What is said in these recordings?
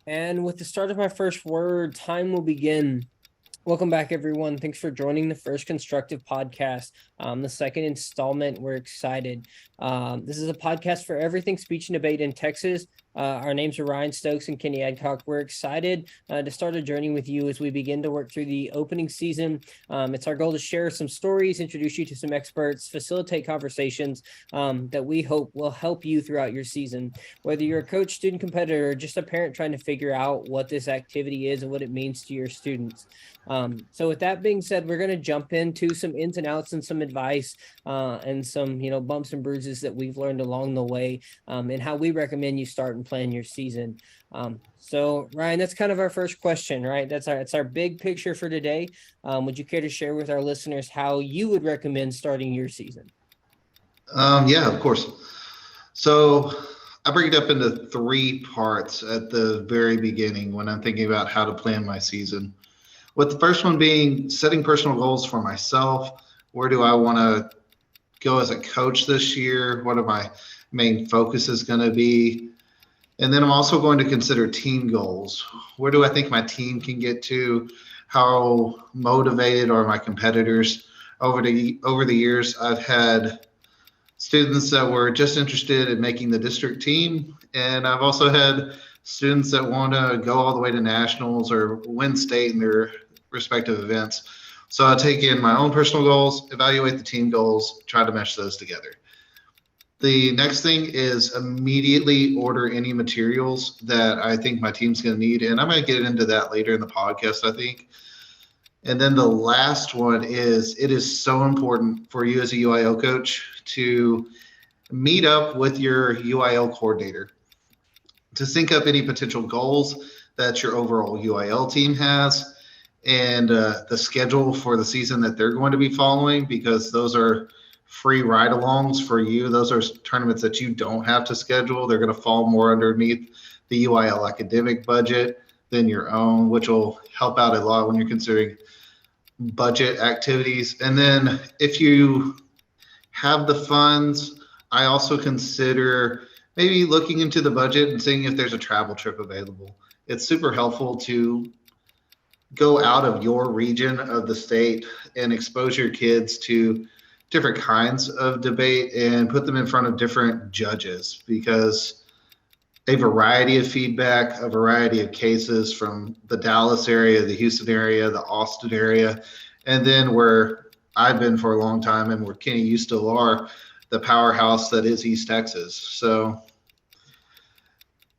And with the start of my first word, time will begin. Welcome back, everyone. Thanks for joining the first Constructive podcast, the second installment. We're excited. This is a podcast for everything speech and debate in Texas. Our names are Ryan Stokes and Kenny Adcock. We're excited to start a journey with you as we begin to work through the opening season. It's our goal to share some stories, introduce you to some experts, facilitate conversations that we hope will help you throughout your season. Whether you're a coach, student, competitor, or just a parent trying to figure out what this activity is and what it means to your students. So with that being said, we're going to jump into some ins and outs and some advice and some, bumps and bruises that we've learned along the way and how we recommend you start and plan your season. So Ryan, that's kind of our first question, right? It's our big picture for today. Would you care to share with our listeners how you would recommend starting your season? Yeah, of course. So I break it up into three parts at the very beginning when I'm thinking about how to plan my season. With the first one being setting personal goals for myself. Where do I want to go as a coach this year? What are my main focuses going to be? And then I'm also going to consider team goals. Where do I think my team can get to? How motivated are my competitors? Over the years, I've had students that were just interested in making the district team, and I've also had students that want to go all the way to nationals or win state in their respective events. So I take in my own personal goals, evaluate the team goals, try to mesh those together. The next thing is immediately order any materials that I think my team's going to need. And I'm going to get into that later in the podcast, I think. And then the last one is it is so important for you as a UIL coach to meet up with your UIL coordinator to sync up any potential goals that your overall UIL team has and the schedule for the season that they're going to be following, because those are free ride-alongs for you. Those are tournaments that you don't have to schedule. They're going to fall more underneath the UIL academic budget than your own, which will help out a lot when you're considering budget activities. And then if you have the funds, I also consider maybe looking into the budget and seeing if there's a travel trip available. It's super helpful to go out of your region of the state and expose your kids to different kinds of debate and put them in front of different judges, because a variety of feedback, a variety of cases from the Dallas area, the Houston area, the Austin area, and then where I've been for a long time and where Kenny, you still are, the powerhouse that is East Texas. So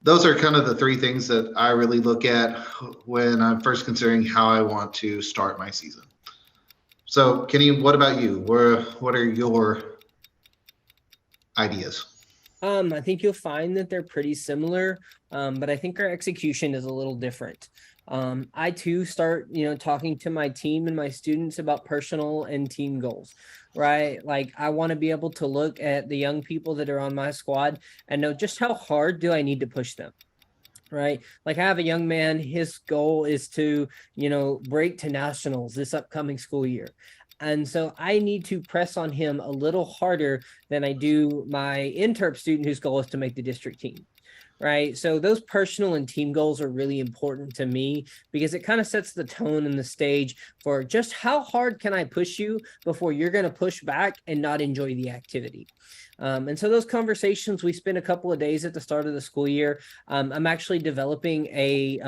those are kind of the three things that I really look at when I'm first considering how I want to start my season. So, Kenny, what about you? What are your ideas? I think you'll find that they're pretty similar, but I think our execution is a little different. I too start, talking to my team and my students about personal and team goals, right? Like I want to be able to look at the young people that are on my squad and know just how hard do I need to push them. Right. Like I have a young man, his goal is to, break to nationals this upcoming school year. And so I need to press on him a little harder than I do my interp student whose goal is to make the district team. Right. So those personal and team goals are really important to me because it kind of sets the tone and the stage for just how hard can I push you before you're going to push back and not enjoy the activity. And so those conversations, we spent a couple of days at the start of the school year. I'm actually developing a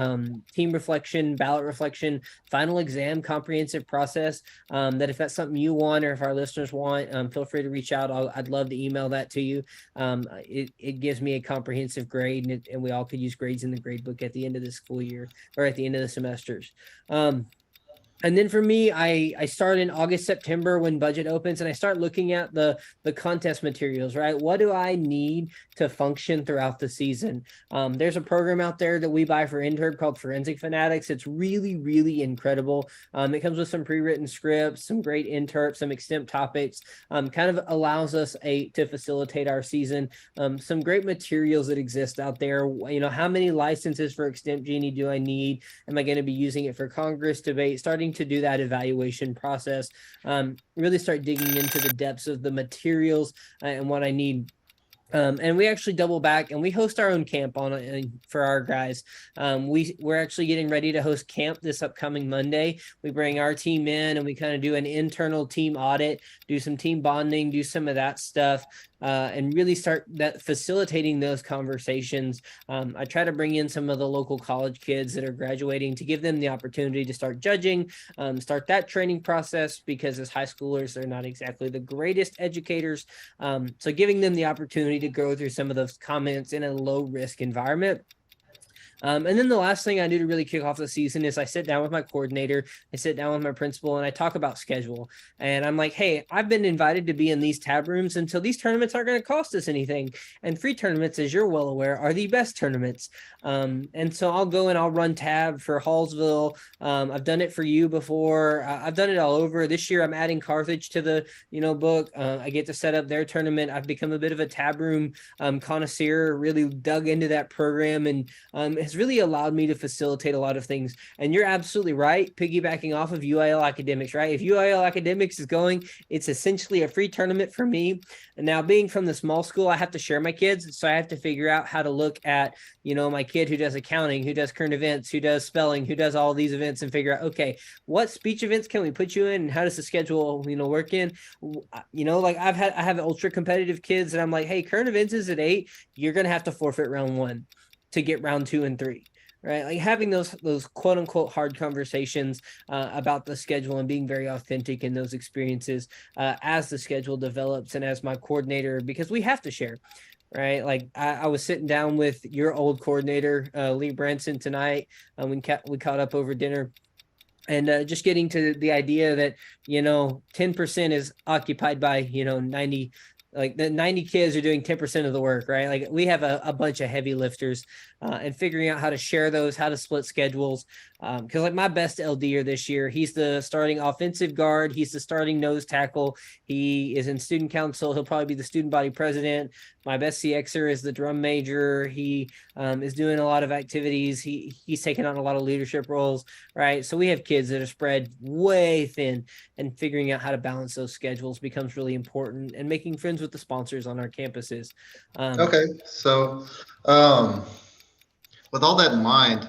team reflection, ballot reflection, final exam comprehensive process that if that's something you want or if our listeners want, feel free to reach out. I'd love to email that to you. It gives me a comprehensive grade and we all could use grades in the grade book at the end of the school year or at the end of the semesters. And then for me, I start in August, September when budget opens, and I start looking at the contest materials, right? What do I need to function throughout the season? There's a program out there that we buy for Interp called Forensic Fanatics. It's really, really incredible. It comes with some pre-written scripts, some great interp, some extemp topics, kind of allows us to facilitate our season. Some great materials that exist out there. How many licenses for extemp genie do I need? Am I going to be using it for Congress debate? Starting to do that evaluation process, really start digging into the depths of the materials and what I need. And we actually double back and we host our own camp for our guys. We're actually getting ready to host camp this upcoming Monday. We bring our team in and we kind of do an internal team audit, do some team bonding, do some of that stuff, and really start facilitating those conversations. I try to bring in some of the local college kids that are graduating to give them the opportunity to start judging, start that training process, because as high schoolers, they're not exactly the greatest educators. So giving them the opportunity to go through some of those comments in a low risk environment. And then the last thing I do to really kick off the season is I sit down with my coordinator, I sit down with my principal, and I talk about schedule. And I'm like, hey, I've been invited to be in these tab rooms, and so these tournaments aren't going to cost us anything. And free tournaments, as you're well aware, are the best tournaments. And so I'll go and I'll run tab for Hallsville. I've done it for you before. I've done it all over. This year I'm adding Carthage to the book. I get to set up their tournament. I've become a bit of a tab room connoisseur, really dug into that program, and has really allowed me to facilitate a lot of things. And you're absolutely right, piggybacking off of UIL Academics, right? If UIL Academics is going, it's essentially a free tournament for me. And now, being from the small school, I have to share my kids, so I have to figure out how to look at my kid who does accounting, who does current events, who does spelling, who does all these events, and figure out, okay, what speech events can we put you in, and how does the schedule work in? Like I have ultra competitive kids, and I'm like, hey, current events is at 8, you're gonna have to forfeit round 1 to get round 2 and 3, right? Like having those quote unquote hard conversations about the schedule and being very authentic in those experiences as the schedule develops, and as my coordinator, because we have to share, right? Like I was sitting down with your old coordinator, Lee Branson, tonight. We caught up over dinner. And just getting to the idea that 10% is occupied by 90, like the 90 kids are doing 10% of the work, right? Like we have a bunch of heavy lifters, and figuring out how to share those, how to split schedules. Because like my best LDer this year, he's the starting offensive guard, he's the starting nose tackle, he is in student council, he'll probably be the student body president. My best CXer is the drum major. He is doing a lot of activities. He's taking on a lot of leadership roles, right? So we have kids that are spread way thin, and figuring out how to balance those schedules becomes really important, and making friends with the sponsors on our campuses. Okay, so with all that in mind,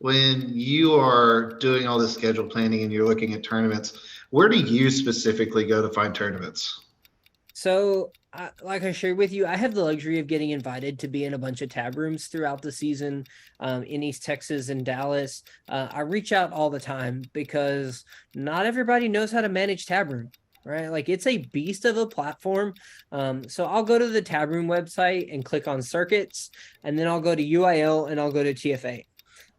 when you are doing all this schedule planning and you're looking at tournaments, where do you specifically go to find tournaments? So like I shared with you, I have the luxury of getting invited to be in a bunch of tab rooms throughout the season in East Texas and Dallas. I reach out all the time because not everybody knows how to manage tab room, right? Like it's a beast of a platform. So I'll go to the tab room website and click on circuits, and then I'll go to UIL and I'll go to TFA.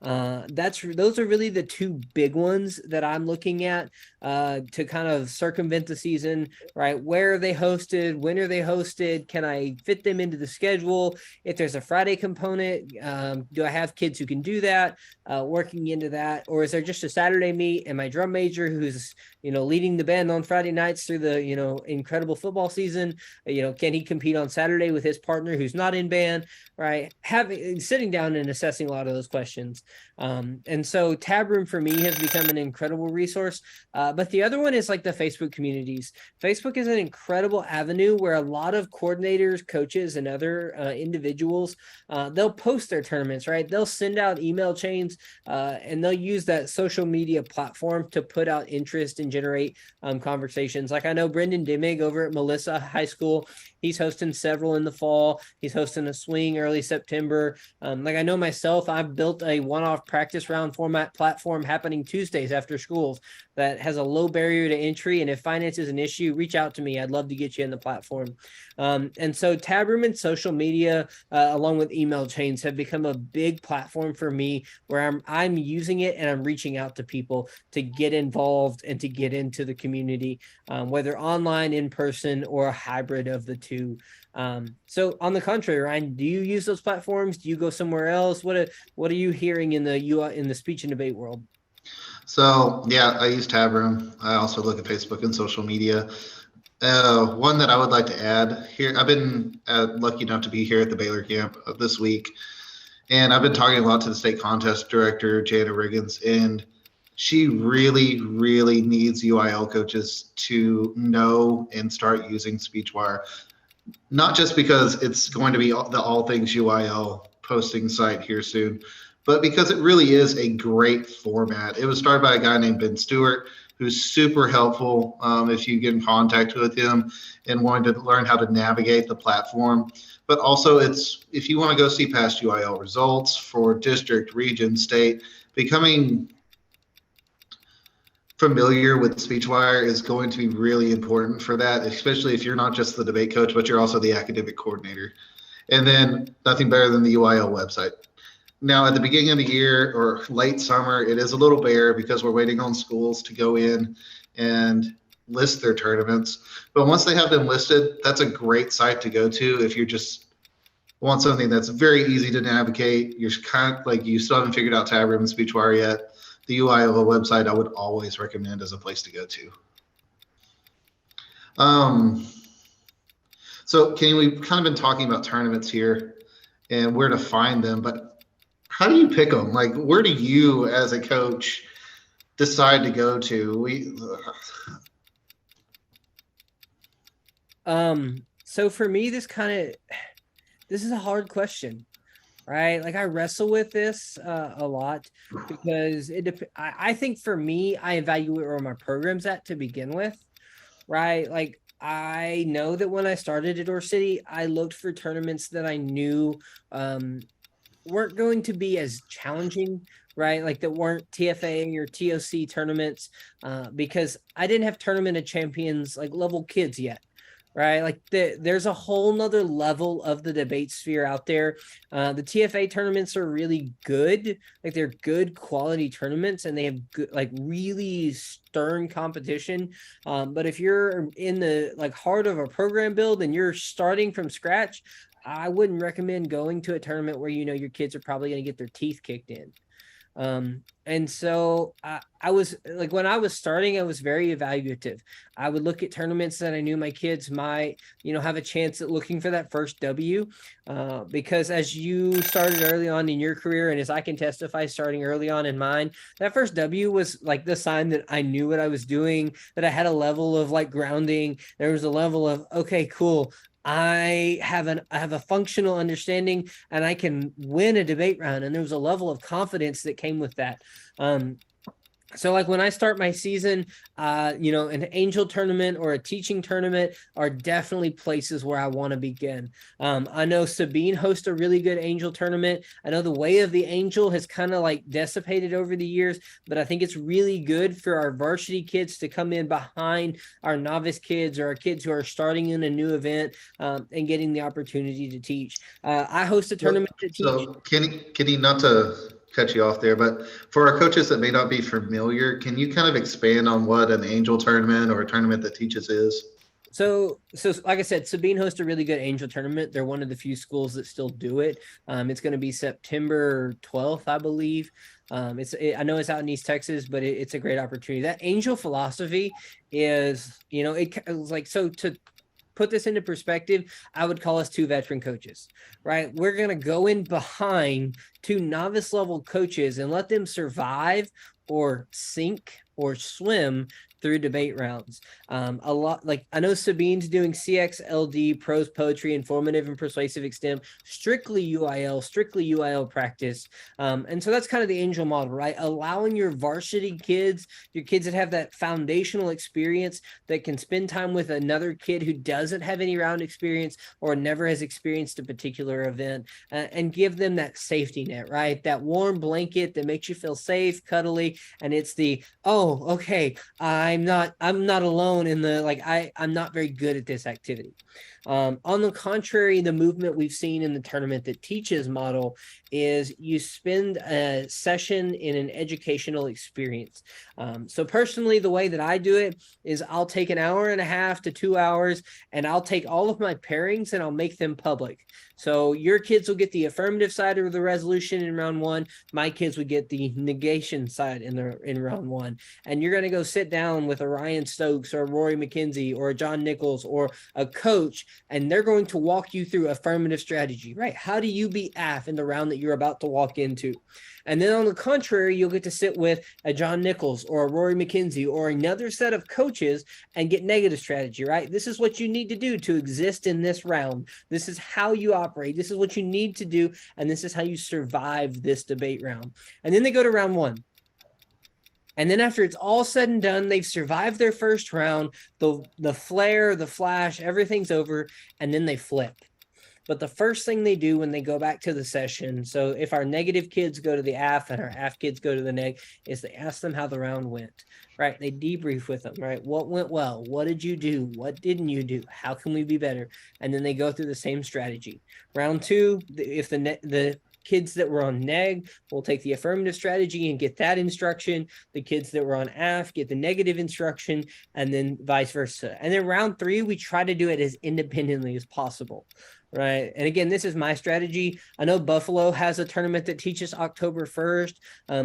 Those are really the two big ones that I'm looking at to kind of circumvent the season, right? Where are they hosted? When are they hosted? Can I fit them into the schedule? If there's a Friday component, do I have kids who can do that, working into that? Or is there just a Saturday meet, and my drum major who's, leading the band on Friday nights through the, incredible football season, can he compete on Saturday with his partner who's not in band, right? Sitting down and assessing a lot of those questions. And so tab room for me has become an incredible resource. But the other one is like the Facebook communities. Facebook is an incredible avenue where a lot of coordinators, coaches, and other individuals, they'll post their tournaments, right? They'll send out email chains, and they'll use that social media platform to put out interest and generate conversations. Like I know Brendan Dimig over at Melissa High School, he's hosting several in the fall. He's hosting a swing early September. Like I know myself, I've built a one-off practice round format platform happening Tuesdays after schools that has a low barrier to entry. And if finance is an issue, reach out to me. I'd love to get you in the platform. And so tab room and social media, along with email chains, have become a big platform for me where I'm using it and I'm reaching out to people to get involved and to get into the community, whether online, in person, or a hybrid of the two. So on the contrary, Ryan, do you use those platforms? Do you go somewhere else? What are you hearing in the speech and debate world? So yeah, I use Tabroom. I also look at Facebook and social media. One that I would like to add here, I've been lucky enough to be here at the Baylor camp this week, and I've been talking a lot to the state contest director, Jana Riggins, and she really, really needs UIL coaches to know and start using SpeechWire. not just because it's going to be the All Things UIL posting site here soon, but because it really is a great format. It was started by a guy named Ben Stewart, who's super helpful if you get in contact with him and wanting to learn how to navigate the platform. But also, it's if you want to go see past UIL results for district, region, state, becoming familiar with SpeechWire is going to be really important for that, especially if you're not just the debate coach, but you're also the academic coordinator. And then nothing better than the UIL website. Now, at the beginning of the year or late summer, it is a little bare because we're waiting on schools to go in and list their tournaments. But once they have them listed, that's a great site to go to if you're just want something that's very easy to navigate. You're kind of like you still haven't figured out Tabroom and SpeechWire yet. The UIL website I would always recommend as a place to go to. So Kenny, we've kind of been talking about tournaments here and where to find them, but how do you pick them? Like, where do you as a coach decide to go to? So for me, this is a hard question, right? Like I wrestle with this a lot because I think for me, I evaluate where my program's at to begin with, right? Like I know that when I started at Or City, I looked for tournaments that I knew weren't going to be as challenging, right? Like that weren't TFA or TOC tournaments because I didn't have Tournament of Champions like level kids yet. Right. Like there's a whole nother level of the debate sphere out there. The TFA tournaments are really good. Like they're good quality tournaments and they have good, like really stern competition. But if you're in the like heart of a program build and you're starting from scratch, I wouldn't recommend going to a tournament where, you know, your kids are probably going to get their teeth kicked in. And so I was like, when I was starting, I was very evaluative. I would look at tournaments that I knew my kids might, you know, have a chance at looking for that first W. Because as you started early on in your career, and as I can testify starting early on in mine, that first W was like the sign that I knew what I was doing, that I had a level of like grounding. There was a level of, okay, cool. I have a functional understanding and I can win a debate round. And there was a level of confidence that came with that. So like when I start my season, you know, an angel tournament or a teaching tournament are definitely places where I want to begin. I know Sabine hosts a really good angel tournament. I know the Way of the Angel has kind of like dissipated over the years, but I think it's really good for our varsity kids to come in behind our novice kids or our kids who are starting in a new event and getting the opportunity to teach. I host a tournament to teach. So Kenny, not to cut you off there, but for our coaches that may not be familiar, can you kind of expand on what an angel tournament or a tournament that teaches is? So like I said, Sabine hosts a really good angel tournament. They're one of the few schools that still do it. It's going to be September 12th, I believe. I know it's out in East Texas, but it's a great opportunity. That angel philosophy is, you know, it's like, so to put this into perspective, I would call us two veteran coaches, right? We're going to go in behind two novice level coaches and let them survive or sink or swim through debate rounds. A lot, like I know Sabine's doing CXLD, prose poetry, informative and persuasive extem, strictly UIL practice. And so that's kind of the angel model, right? Allowing your varsity kids, your kids that have that foundational experience that can spend time with another kid who doesn't have any round experience or never has experienced a particular event and give them that safety net, right? That warm blanket that makes you feel safe, cuddly. And it's the, oh, okay, I'm not alone in the, like, I'm not very good at this activity. On the contrary, the movement we've seen in the tournament that teaches model is you spend a session in an educational experience. So personally, the way that I do it is I'll take an hour and a half to 2 hours and I'll take all of my pairings and I'll make them public. So your kids will get the affirmative side of the resolution in round one. My kids would get the negation side in round one, and you're going to go sit down with a Ryan Stokes or a Rory McKenzie or a John Nichols or a coach, and they're going to walk you through affirmative strategy, right? How do you beat AF in the round that you're about to walk into? And then on the contrary, you'll get to sit with a John Nichols or a Rory McKenzie or another set of coaches and get negative strategy, right? This is what you need to do to exist in this round. This is how you operate. This is what you need to do. And this is how you survive this debate round. And then they go to round one. And then after it's all said and done, they've survived their first round, the flare, the flash, everything's over, and then they flip. But the first thing they do when they go back to the session, so if our negative kids go to the AF and our AF kids go to the neg, is they ask them how the round went, right? They debrief with them, right? What went well? What did you do? What didn't you do? How can we be better? And then they go through the same strategy. Round two, if the kids that were on neg will take the affirmative strategy and get that instruction. The kids that were on AF get the negative instruction, and then vice versa. And then round three, we try to do it as independently as possible. Right. And again, this is my strategy. I know Buffalo has a tournament that teaches October 1st.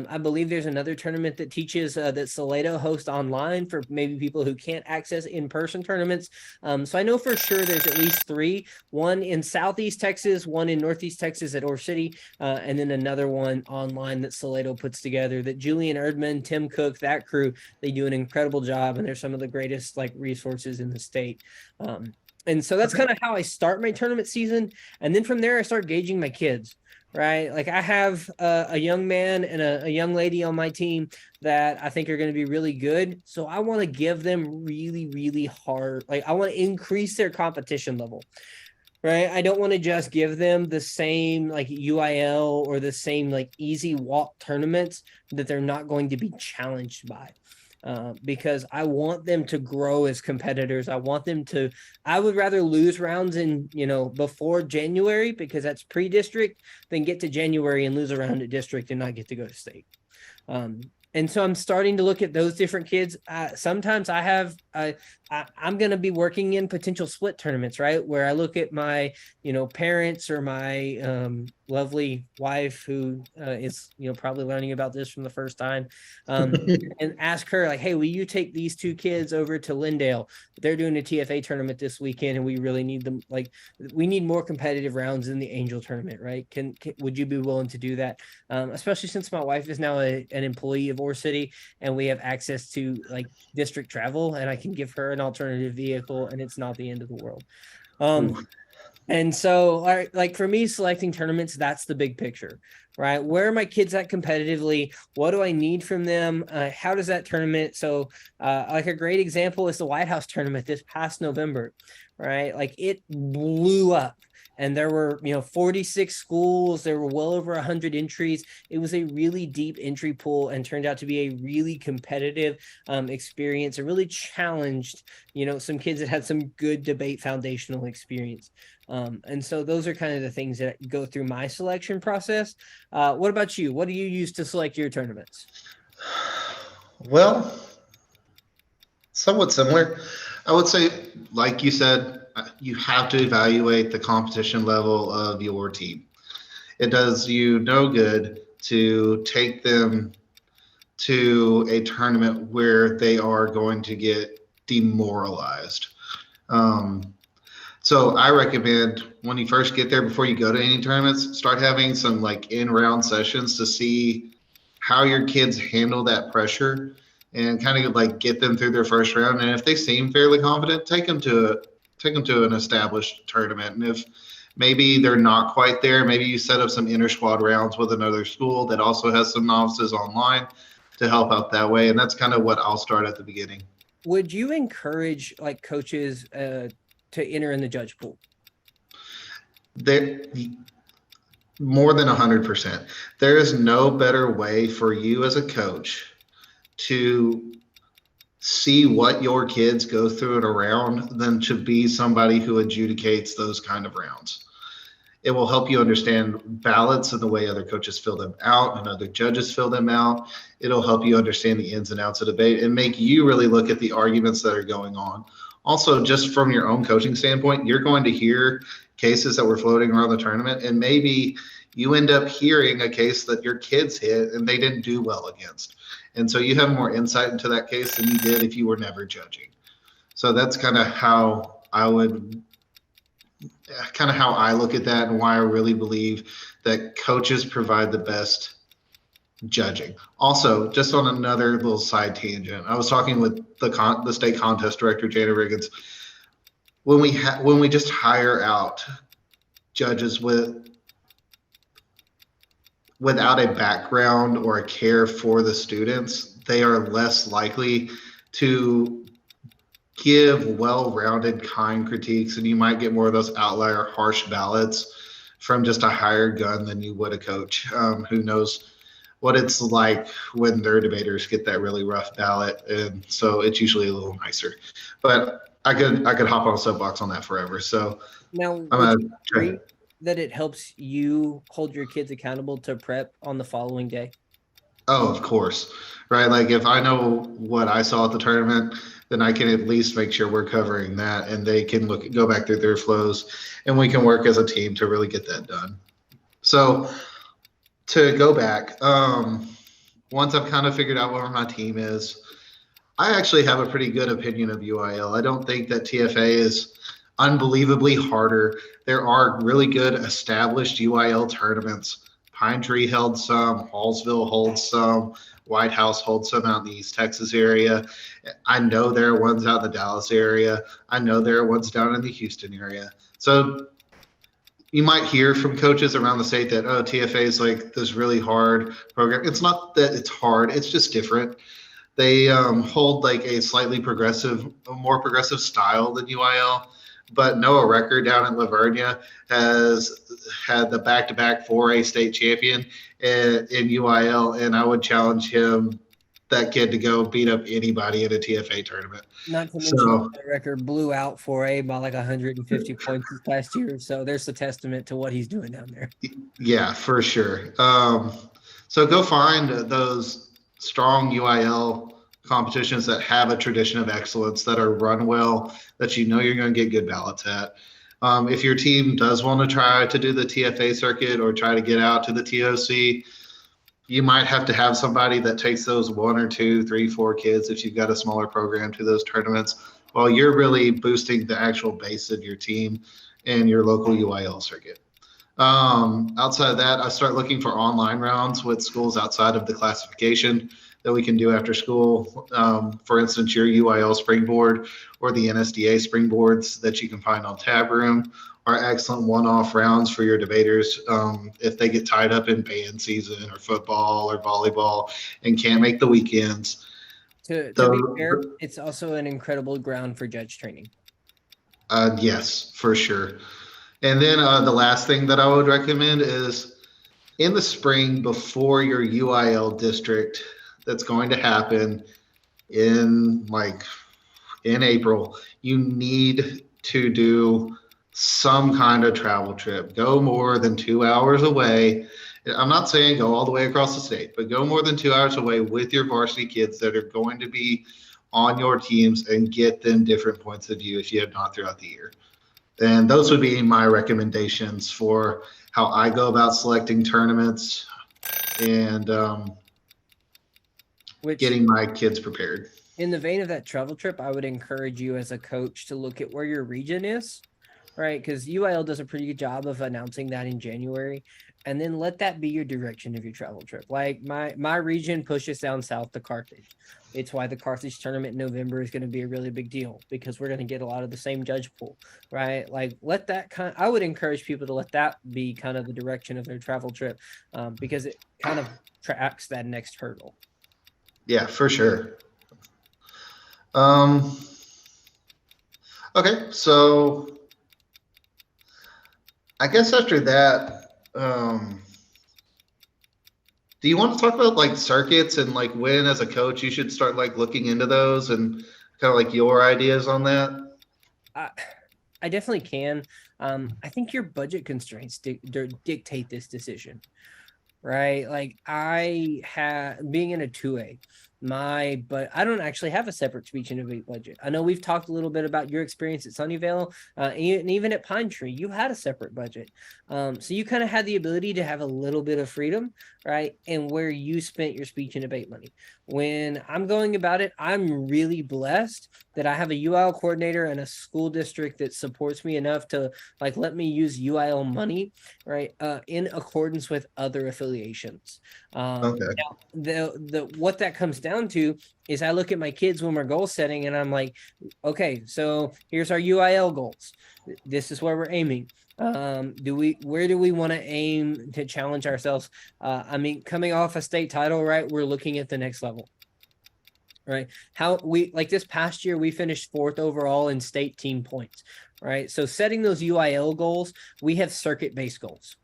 I believe there's another tournament that teaches that Salado hosts online for maybe people who can't access in-person tournaments. So I know for sure there's at least three, one in Southeast Texas, one in Northeast Texas at Ore City, and then another one online that Salado puts together that Julian Erdman, Tim Cook, that crew, they do an incredible job. And they're some of the greatest resources in the state. And so that's kind of how I start my tournament season. And then from there, I start gauging my kids, right? Like I have a young man and a young lady on my team that I think are going to be really good. So I want to give them really, really hard. I want to increase their competition level, right? I don't want to just give them the same UIL or the same easy walk tournaments that they're not going to be challenged by. Because I want them to grow as competitors. I would rather lose rounds before January, because that's pre-district, than get to January and lose a round at district and not get to go to state. And so I'm starting to look at those different kids. Sometimes I'm going to be working in potential split tournaments, right? Where I look at my, parents or my lovely wife who is, probably learning about this from the first time, and ask her hey, will you take these two kids over to Lindale? They're doing a TFA tournament this weekend and we really need them. We need more competitive rounds in the Angel tournament, right? Would you be willing to do that? Especially since my wife is now an employee of Ore City and we have access to district travel, and I can give her an alternative vehicle and it's not the end of the world. And so for me, selecting tournaments, that's the big picture, right? Where are my kids at competitively? What do I need from them? How does that tournament? So a great example is the White House tournament this past November, right? It blew up. And there were, 46 schools. There were well over 100 entries. It was a really deep entry pool and turned out to be a really competitive experience. It really challenged, some kids that had some good debate foundational experience. And so those are kind of the things that go through my selection process. What about you? What do you use to select your tournaments? Well, somewhat similar. I would say, like you said, you have to evaluate the competition level of your team. It does you no good to take them to a tournament where they are going to get demoralized. So I recommend when you first get there, before you go to any tournaments, start having some in-round sessions to see how your kids handle that pressure and kind of get them through their first round. And if they seem fairly confident, take them to an established tournament. And if maybe they're not quite there, maybe you set up some inter-squad rounds with another school that also has some novices online to help out that way. And that's kind of what I'll start at the beginning. Would you encourage coaches to enter in the judge pool? More than 100%. There is no better way for you as a coach to see what your kids go through in a round than to be somebody who adjudicates those kind of rounds. It will help you understand ballots and the way other coaches fill them out and other judges fill them out. It'll help you understand the ins and outs of debate and make you really look at the arguments that are going on. Also, just from your own coaching standpoint, you're going to hear cases that were floating around the tournament, and maybe you end up hearing a case that your kids hit and they didn't do well against. And so you have more insight into that case than you did if you were never judging. So that's kind of how I look at that, and why I really believe that coaches provide the best judging. Also, just on another little side tangent, I was talking with the state contest director, Jada Riggins. When we just hire out judges without a background or a care for the students, they are less likely to give well-rounded, kind critiques, and you might get more of those outlier, harsh ballots from just a hired gun than you would a coach who knows what it's like when their debaters get that really rough ballot, and so it's usually a little nicer. But I could hop on a soapbox on that forever. So now, would you agree that it helps you hold your kids accountable to prep on the following day? Oh, of course, right? Like if I know what I saw at the tournament, then I can at least make sure we're covering that, and they can go back through their flows, and we can work as a team to really get that done. So to go back, once I've kind of figured out where my team is, I actually have a pretty good opinion of UIL. I don't think that TFA is unbelievably harder. There are really good established UIL tournaments. Pine Tree held some, Hallsville holds some, White House holds some out in the East Texas area. I know there are ones out in the Dallas area. I know there are ones down in the Houston area. So you might hear from coaches around the state that, oh, TFA is like this really hard program. It's not that it's hard. It's just different. They hold like a more progressive style than UIL. But Noah Record down in Lavernia has had the back-to-back 4A state champion in UIL, and I would challenge that kid to go beat up anybody in a TFA tournament. Not to mention the Record blew out 4A by like 150 points this past year. So there's a testament to what he's doing down there. Yeah, for sure. So go find those strong UIL competitions that have a tradition of excellence, that are run well, that you know you're going to get good ballots at. If your team does want to try to do the TFA circuit or try to get out to the TOC, you might have to have somebody that takes those 1 or 2, 3, 4 kids, if you've got a smaller program, to those tournaments, while you're really boosting the actual base of your team and your local UIL circuit. Outside of that, I start looking for online rounds with schools outside of the classification that we can do after school. For instance, your UIL Springboard or the NSDA Springboards that you can find on Tabroom are excellent one-off rounds for your debaters if they get tied up in band season or football or volleyball and can't make the weekends. To be fair, it's also an incredible ground for judge training. Yes, for sure. And then the last thing that I would recommend is in the spring before your UIL district that's going to happen in April, you need to do some kind of travel trip. Go more than 2 hours away. I'm not saying go all the way across the state, but go more than 2 hours away with your varsity kids that are going to be on your teams, and get them different points of view if you have not throughout the year. And those would be my recommendations for how I go about selecting tournaments and getting my kids prepared. In the vein of that travel trip, I would encourage you as a coach to look at where your region is, right? Because UIL does a pretty good job of announcing that in January, and then let that be your direction of your travel trip. Like my region pushes down south to Carthage. It's why the Carthage Tournament in November is going to be a really big deal, because we're going to get a lot of the same judge pool, right? Like I would encourage people to let that be kind of the direction of their travel trip, because it kind of tracks that next hurdle. Yeah, for sure. Okay, so I guess after that, do you want to talk about like circuits and like when as a coach you should start like looking into those and kind of like your ideas on that? I definitely can. I think your budget constraints dictate this decision. right? Like I have being in a 2A, but I don't actually have a separate speech and debate budget. I know we've talked a little bit about your experience at Sunnyvale, and even at Pine Tree, you had a separate budget. So you kind of had the ability to have a little bit of freedom, right? And where you spent your speech and debate money. When I'm going about it, I'm really blessed that I have a UIL coordinator and a school district that supports me enough to like let me use UIL money, right, in accordance with other affiliations. Okay. Now, the what that comes down to is I look at my kids when we're goal setting, and I'm like, okay, so here's our UIL goals. This is where we're aiming. Where do we want to aim to challenge ourselves? I mean, coming off a state title, right? We're looking at the next level. Right. How we like this past year, we finished 4th overall in state team points. Right. So setting those UIL goals, we have circuit-based goals.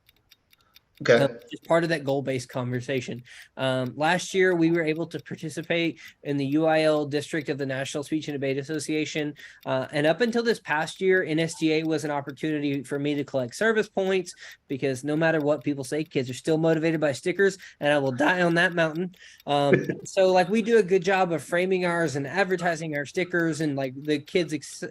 Okay. Just part of that goal-based conversation. Last year, we were able to participate in the UIL district of the National Speech and Debate Association. And up until this past year, NSDA was an opportunity for me to collect service points because no matter what people say, kids are still motivated by stickers, and I will die on that mountain. So like we do a good job of framing ours and advertising our stickers and like the kids'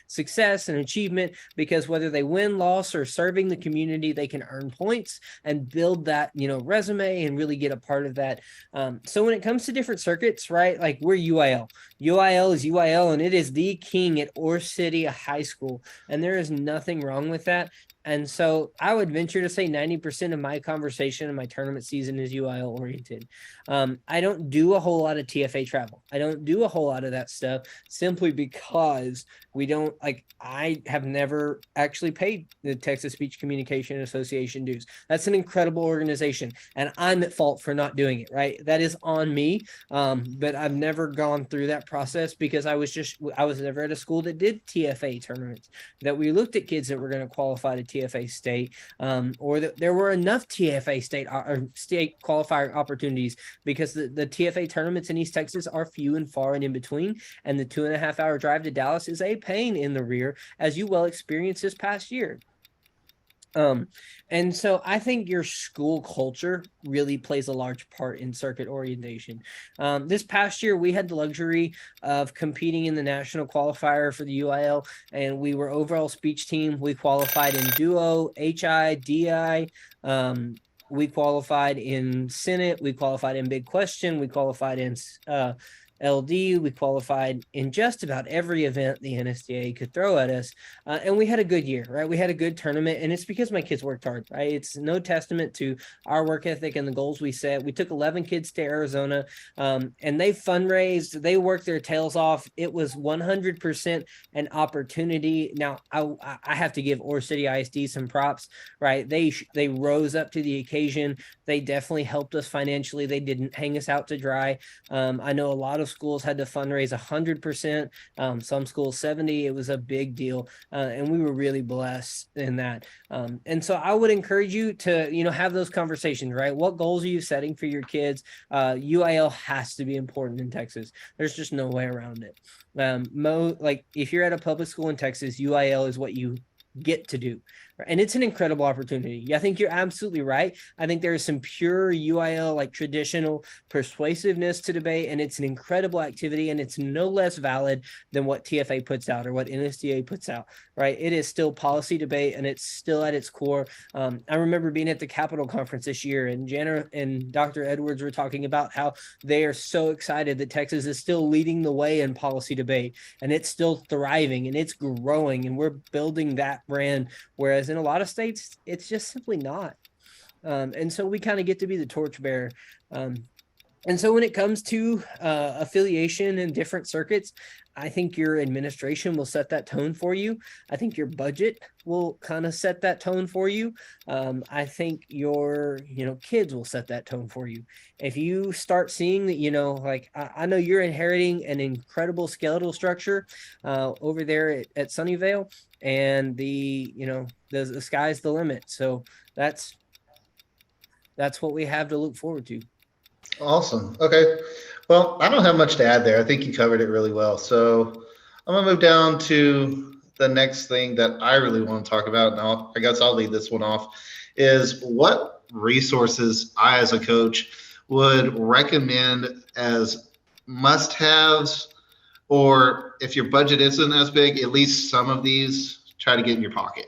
success and achievement, because whether they win, loss, or serving the community, they can earn points and build that, resume and really get a part of that. So when it comes to different circuits, right, like we're UIL. UIL is UIL, and it is the king at Ore City High School, and there is nothing wrong with that. And so I would venture to say 90% of my conversation in my tournament season is UIL oriented. I don't do a whole lot of TFA travel. I don't do a whole lot of that stuff simply because we don't like, I have never actually paid the Texas Speech Communication Association dues. That's an incredible organization, and I'm at fault for not doing it, right? That is on me. But I've never gone through that process because I was never at a school that did TFA tournaments, that we looked at kids that were going to qualify to TFA state, or that there were enough TFA state or state qualifier opportunities, because the TFA tournaments in East Texas are few and far and in between. And the 2.5-hour drive to Dallas is a pain in the rear, as you well experienced this past year. And so I think your school culture really plays a large part in circuit orientation. This past year, we had the luxury of competing in the national qualifier for the UIL, and we were overall speech team. We qualified in duo, HI, DI. We qualified in Senate. We qualified in big question. We qualified in LD. We qualified in just about every event the NSDA could throw at us. And we had a good year, right? We had a good tournament, and it's because my kids worked hard, right? It's no testament to our work ethic and the goals we set. We took 11 kids to Arizona, and they fundraised. They worked their tails off. It was 100% an opportunity. Now, I have to give Ore City ISD some props, right? They rose up to the occasion. They definitely helped us financially. They didn't hang us out to dry. I know a lot of schools had to fundraise 100%, some schools 70. It was a big deal, and we were really blessed in that. And so I would encourage you to have those conversations, right? What goals are you setting for your kids? UIL has to be important in Texas. There's just no way around it. Like if you're at a public school in Texas, UIL is what you get to do, and it's an incredible opportunity. I think you're absolutely right. I think there is some pure UIL, like traditional persuasiveness to debate, and it's an incredible activity, and it's no less valid than what TFA puts out or what NSDA puts out, right? It is still policy debate, and it's still at its core. I remember being at the Capitol Conference this year, and Jana and Dr. Edwards were talking about how they are so excited that Texas is still leading the way in policy debate, and it's still thriving, and it's growing, and we're building that brand, whereas in a lot of states, it's just simply not. And so we kind of get to be the torchbearer. And so when it comes to affiliation in different circuits, I think your administration will set that tone for you. I think your budget will kind of set that tone for you. I think your, kids will set that tone for you. If you start seeing that, like I know you're inheriting an incredible skeletal structure over there at Sunnyvale, and the sky's the limit. So that's what we have to look forward to. Awesome. Okay. Well, I don't have much to add there. I think you covered it really well. So I'm going to move down to the next thing that I really want to talk about. Now, I guess I'll lead this one off, is what resources I, as a coach, would recommend as must-haves, or if your budget isn't as big, at least some of these try to get in your pocket.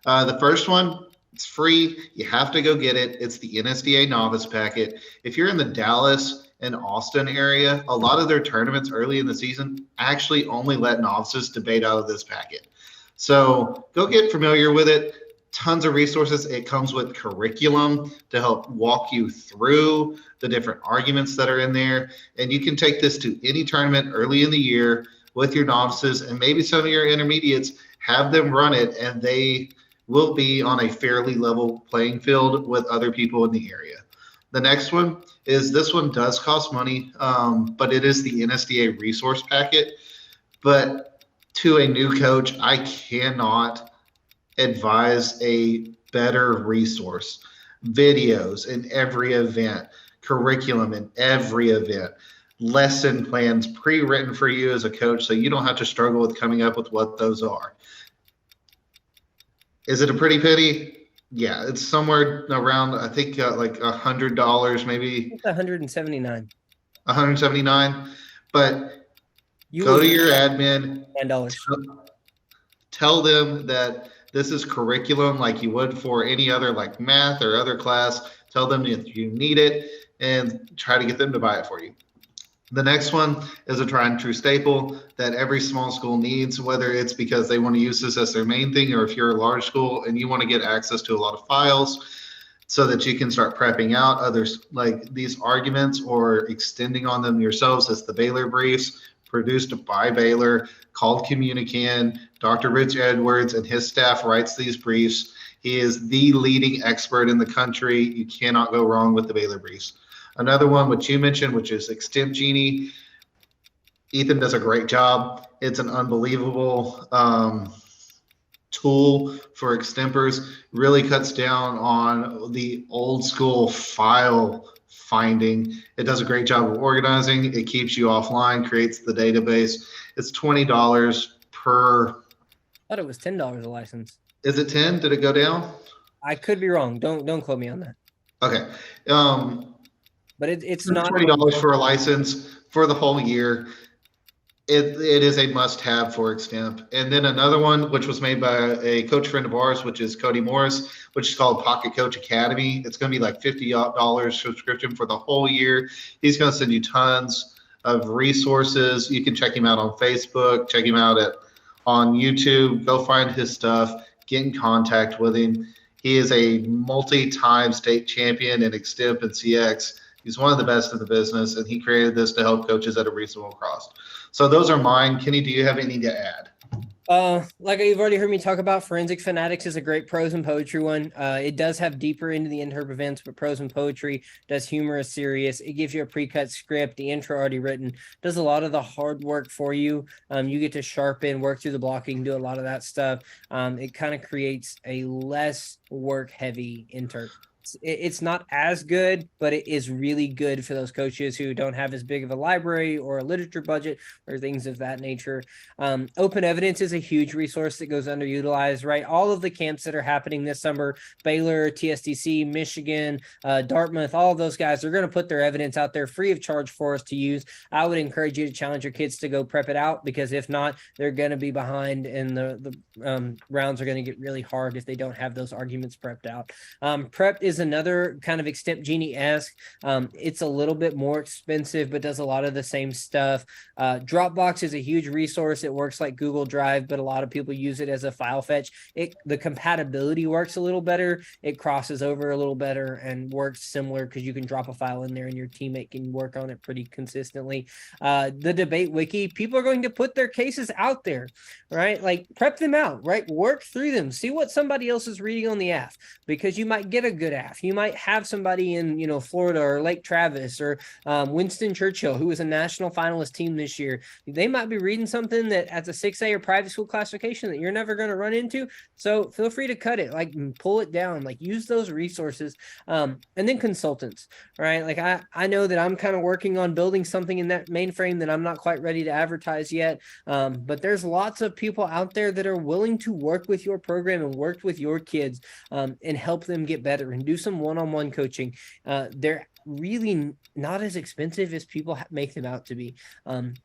The first one, it's free. You have to go get it. It's the NSDA Novice Packet. If you're in the Dallas and Austin area, a lot of their tournaments early in the season actually only let novices debate out of this packet. So go get familiar with it. Tons of resources. It comes with curriculum to help walk you through the different arguments that are in there. And you can take this to any tournament early in the year with your novices, and maybe some of your intermediates, have them run it, and they will be on a fairly level playing field with other people in the area. The next one is, this one does cost money, but it is the NSDA resource packet. But to a new coach, I cannot advise a better resource. Videos in every event, curriculum in every event, lesson plans pre-written for you as a coach, so you don't have to struggle with coming up with what those are. Is it a pretty penny? Yeah, it's somewhere around, I think, like $100, maybe. It's 179. 179. But go to your admin. $10. Tell them that this is curriculum like you would for any other, like math or other class. Tell them if you need it, and try to get them to buy it for you. The next one is a tried and true staple that every small school needs, whether it's because they want to use this as their main thing, or if you're a large school and you want to get access to a lot of files so that you can start prepping out others like these arguments or extending on them yourselves. It's the Baylor briefs, produced by Baylor, called Communican. Dr. Rich Edwards and his staff writes these briefs. He is the leading expert in the country. You cannot go wrong with the Baylor briefs. Another one, which you mentioned, which is Extemp Genie. Ethan does a great job. It's an unbelievable tool for extempers. Really cuts down on the old school file finding. It does a great job of organizing. It keeps you offline, creates the database. It's $20 per. I thought it was $10 a license. Is it 10? Did it go down? I could be wrong. Don't quote me on that. Okay. But it's not $20 for a license for the whole year. It is a must-have for Extemp. And then another one, which was made by a coach friend of ours, which is Cody Morris, which is called Pocket Coach Academy. It's going to be like $50 subscription for the whole year. He's going to send you tons of resources. You can check him out on Facebook, check him out on YouTube. Go find his stuff. Get in contact with him. He is a multi-time state champion in Extemp and CX. He's one of the best in the business, and he created this to help coaches at a reasonable cost. So those are mine. Kenny, do you have any to add? Like you've already heard me talk about, Forensic Fanatics is a great prose and poetry one. It does have deeper into the interb events, but prose and poetry does humorous, serious. It gives you a pre-cut script, the intro already written, does a lot of the hard work for you. You get to sharpen, work through the blocking, do a lot of that stuff. It kind of creates a less work-heavy interb. It's not as good, but it is really good for those coaches who don't have as big of a library or a literature budget or things of that nature. Open evidence is a huge resource that goes underutilized, right? All of the camps that are happening this summer, Baylor, TSDC, Michigan, Dartmouth, all of those guys are going to put their evidence out there free of charge for us to use. I would encourage you to challenge your kids to go prep it out, because if not, they're going to be behind, and the rounds are going to get really hard if they don't have those arguments prepped out. Prep is another kind of Extemp Genie-esque. It's a little bit more expensive, but does a lot of the same stuff. Dropbox is a huge resource. It works like Google Drive, but a lot of people use it as a file fetch. The compatibility works a little better. It crosses over a little better and works similar, because you can drop a file in there and your teammate can work on it pretty consistently. The debate wiki, people are going to put their cases out there, right? Like, prep them out, right? Work through them. See what somebody else is reading on the AF, because you might get a good AF. You might have somebody in, Florida or Lake Travis or Winston Churchill, who was a national finalist team this year. They might be reading something that at the 6A or private school classification that you're never going to run into. So feel free to cut it, like pull it down, like use those resources. And then consultants, right? Like I know that I'm kind of working on building something in that mainframe that I'm not quite ready to advertise yet. But there's lots of people out there that are willing to work with your program and work with your kids and help them get better and do some one-on-one coaching. They're really not as expensive as people make them out to be.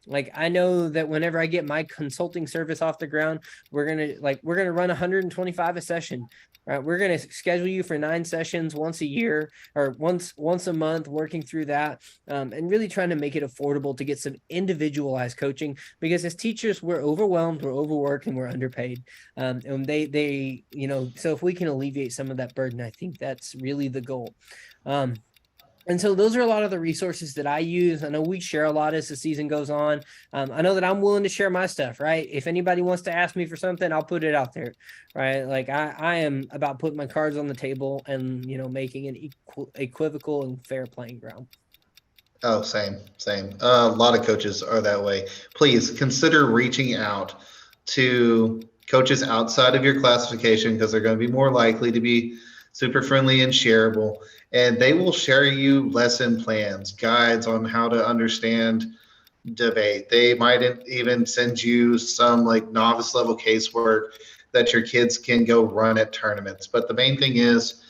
Like I know that whenever I get my consulting service off the ground, we're gonna run 125 a session. Right, we're going to schedule you for 9 sessions once a year or once a month, working through that, and really trying to make it affordable to get some individualized coaching, because as teachers, we're overwhelmed, we're overworked, and we're underpaid. And they, so if we can alleviate some of that burden, I think that's really the goal. And so those are a lot of the resources that I use. I know we share a lot as the season goes on. I know that I'm willing to share my stuff, right? If anybody wants to ask me for something, I'll put it out there, right? Like I am about putting my cards on the table and, making an equivocal and fair playing ground. Oh, same. A lot of coaches are that way. Please consider reaching out to coaches outside of your classification, because they're going to be more likely to be super friendly and shareable, and they will share you lesson plans, guides on how to understand debate. They might even send you some like novice level casework that your kids can go run at tournaments. But the main thing is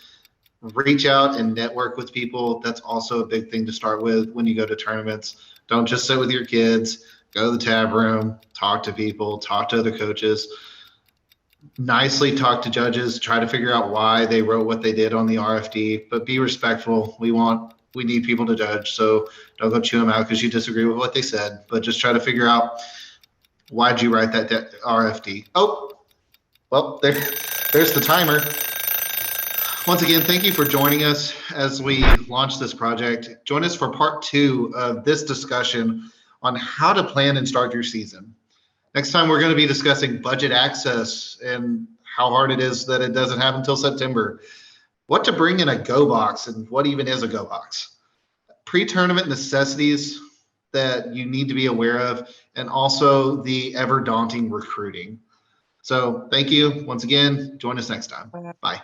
reach out and network with people. That's also a big thing to start with when you go to tournaments. Don't just sit with your kids. Go to the tab room, talk to people, talk to other coaches. Nicely talk to judges, try to figure out why they wrote what they did on the RFD, but be respectful. We need people to judge, so don't go chew them out because you disagree with what they said, but just try to figure out, why'd you write that RFD? Oh, well, there's the timer. Once again, thank you for joining us as we launch this project. Join us for part 2 of this discussion on how to plan and start your season. Next time, we're going to be discussing budget access and how hard it is that it doesn't happen until September. What to bring in a go box and what even is a go box. Pre-tournament necessities that you need to be aware of, and also the ever daunting recruiting. So thank you once again. Join us next time. Bye.